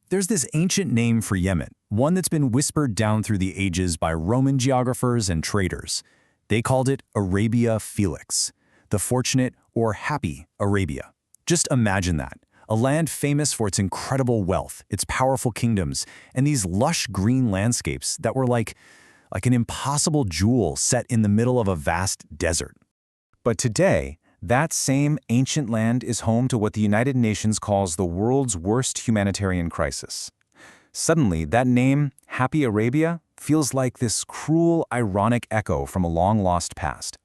There's this ancient name for Yemen, one that's been whispered down through the ages by Roman geographers and traders. They called it Arabia Felix, the fortunate or happy Arabia. Just imagine that, a land famous for its incredible wealth, its powerful kingdoms, and these lush green landscapes that were like an impossible jewel set in the middle of a vast desert. But today, that same ancient land is home to what the United Nations calls the world's worst humanitarian crisis. Suddenly, that name, Happy Arabia, feels like this cruel, ironic echo from a long-lost past.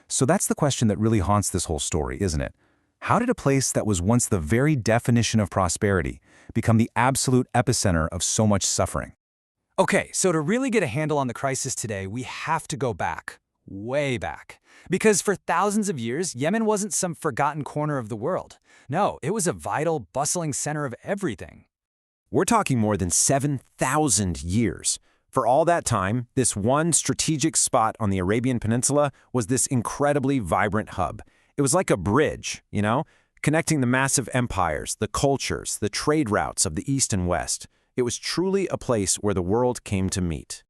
So that's the question that really haunts this whole story, isn't it? How did a place that was once the very definition of prosperity become the absolute epicenter of so much suffering? Okay, so to really get a handle on the crisis today, we have to go back, way back. Because for thousands of years, Yemen wasn't some forgotten corner of the world. No, it was a vital, bustling center of everything. We're talking more than 7,000 years. For all that time, this one strategic spot on the Arabian Peninsula was this incredibly vibrant hub. It was like a bridge, connecting the massive empires, the cultures, the trade routes of the East and West. It was truly a place where the world came to meet.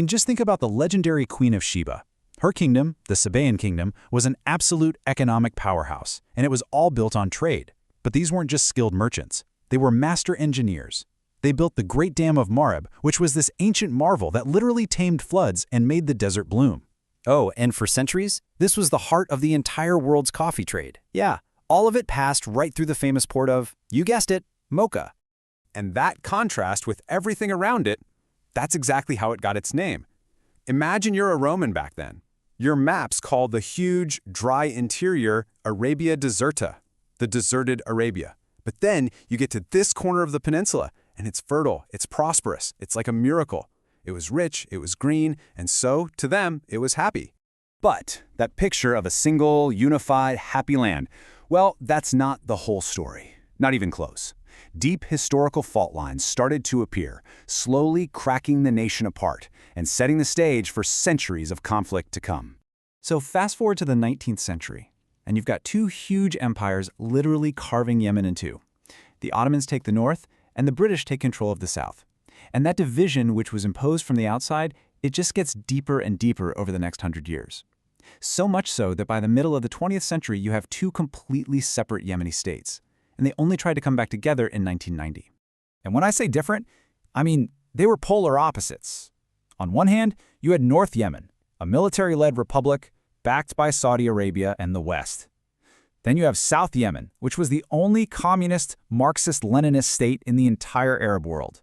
Just think about the legendary Queen of Sheba. Her kingdom, the Sabaean kingdom, was an absolute economic powerhouse, and it was all built on trade. But these weren't just skilled merchants. They were master engineers. They built the Great Dam of Mareb, which was this ancient marvel that literally tamed floods and made the desert bloom. Oh, and for centuries, this was the heart of the entire world's coffee trade. Yeah, all of it passed right through the famous port of, you guessed it, Mocha. And that contrast with everything around it, that's exactly how it got its name. Imagine you're a Roman back then. Your maps called the huge, dry interior Arabia Deserta, the deserted Arabia. But then you get to this corner of the peninsula, and it's fertile, it's prosperous, it's like a miracle. It was rich, it was green, and so, to them, it was happy. But that picture of a single, unified, happy land, well, that's not the whole story. Not even close. Deep historical fault lines started to appear, slowly cracking the nation apart and setting the stage for centuries of conflict to come. So fast forward to the 19th century, and you've got two huge empires literally carving Yemen in two. The Ottomans take the north, and the British take control of the south. And that division, which was imposed from the outside, it just gets deeper and deeper over the next 100 years. So much so that by the middle of the 20th century, you have two completely separate Yemeni states. And they only tried to come back together in 1990. And when I say different, they were polar opposites. On one hand, you had North Yemen, a military-led republic backed by Saudi Arabia and the West. Then you have South Yemen, which was the only communist, Marxist-Leninist state in the entire Arab world.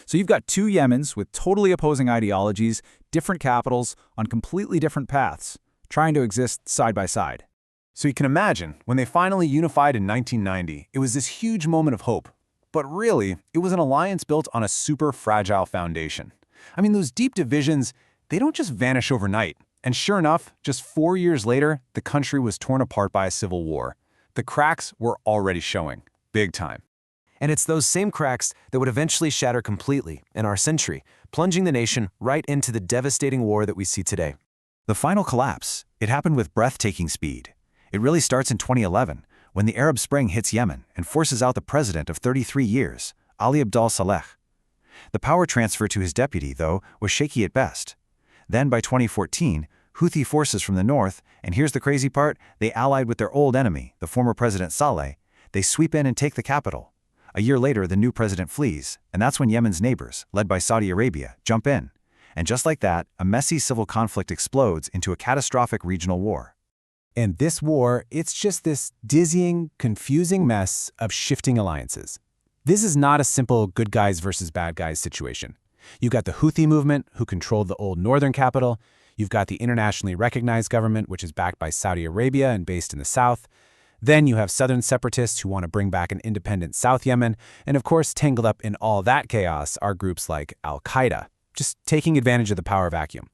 So you've got two Yemens with totally opposing ideologies, different capitals, on completely different paths, trying to exist side by side. So you can imagine, when they finally unified in 1990, it was this huge moment of hope. But really, it was an alliance built on a super fragile foundation. Those deep divisions, they don't just vanish overnight. And sure enough, just 4 years later, the country was torn apart by a civil war. The cracks were already showing, big time. And it's those same cracks that would eventually shatter completely in our century, plunging the nation right into the devastating war that we see today. The final collapse, it happened with breathtaking speed. It really starts in 2011, when the Arab Spring hits Yemen and forces out the president of 33 years, Ali Abdel Saleh. The power transfer to his deputy, though, was shaky at best. Then by 2014, Houthi forces from the north, and here's the crazy part, they allied with their old enemy, the former President Saleh. They sweep in and take the capital. A year later, the new president flees, and that's when Yemen's neighbors, led by Saudi Arabia, jump in. And just like that, a messy civil conflict explodes into a catastrophic regional war. And this war, it's just this dizzying, confusing mess of shifting alliances. This is not a simple good guys versus bad guys situation. You've got the Houthi movement, who controlled the old northern capital. You've got the internationally recognized government, which is backed by Saudi Arabia and based in the south. Then you have southern separatists who want to bring back an independent South Yemen. And of course, tangled up in all that chaos are groups like Al-Qaeda, just taking advantage of the power vacuum.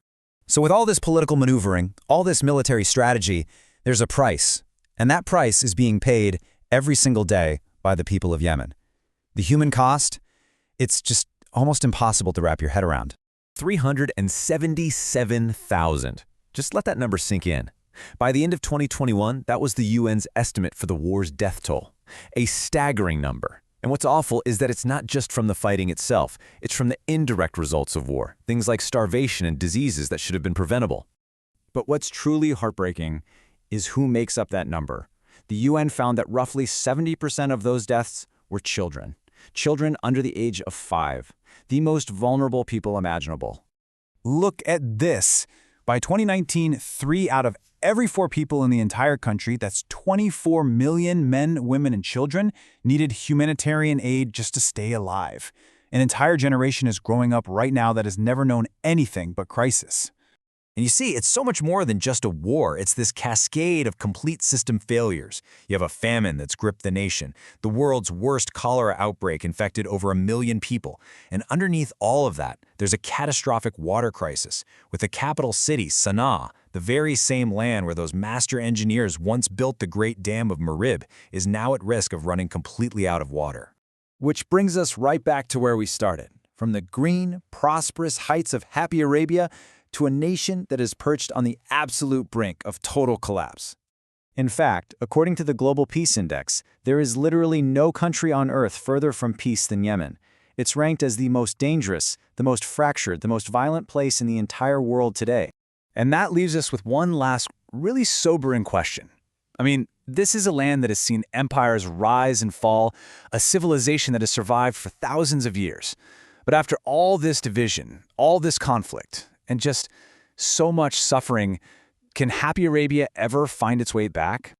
So with all this political maneuvering, all this military strategy, there's a price. And that price is being paid every single day by the people of Yemen. The human cost, it's just almost impossible to wrap your head around. 377,000. Just let that number sink in. By the end of 2021, that was the UN's estimate for the war's death toll. A staggering number. And what's awful is that it's not just from the fighting itself, it's from the indirect results of war, things like starvation and diseases that should have been preventable. But what's truly heartbreaking is who makes up that number. The UN found that roughly 70% of those deaths were children. Children under the age of 5, the most vulnerable people imaginable. Look at this. By 2019, 3 out of every 4 people in the entire country, that's 24 million men, women, and children, needed humanitarian aid just to stay alive. An entire generation is growing up right now that has never known anything but crisis. And you see, it's so much more than just a war. It's this cascade of complete system failures. You have a famine that's gripped the nation. The world's worst cholera outbreak infected over 1 million people. And underneath all of that, there's a catastrophic water crisis, with the capital city, Sana'a, the very same land where those master engineers once built the Great Dam of Marib, is now at risk of running completely out of water. Which brings us right back to where we started, from the green, prosperous heights of happy Arabia to a nation that is perched on the absolute brink of total collapse. In fact, according to the Global Peace Index, there is literally no country on earth further from peace than Yemen. It's ranked as the most dangerous, the most fractured, the most violent place in the entire world today. And that leaves us with one last really sobering question. I mean, this is a land that has seen empires rise and fall, a civilization that has survived for thousands of years. But after all this division, all this conflict, and just so much suffering, can happy Arabia ever find its way back?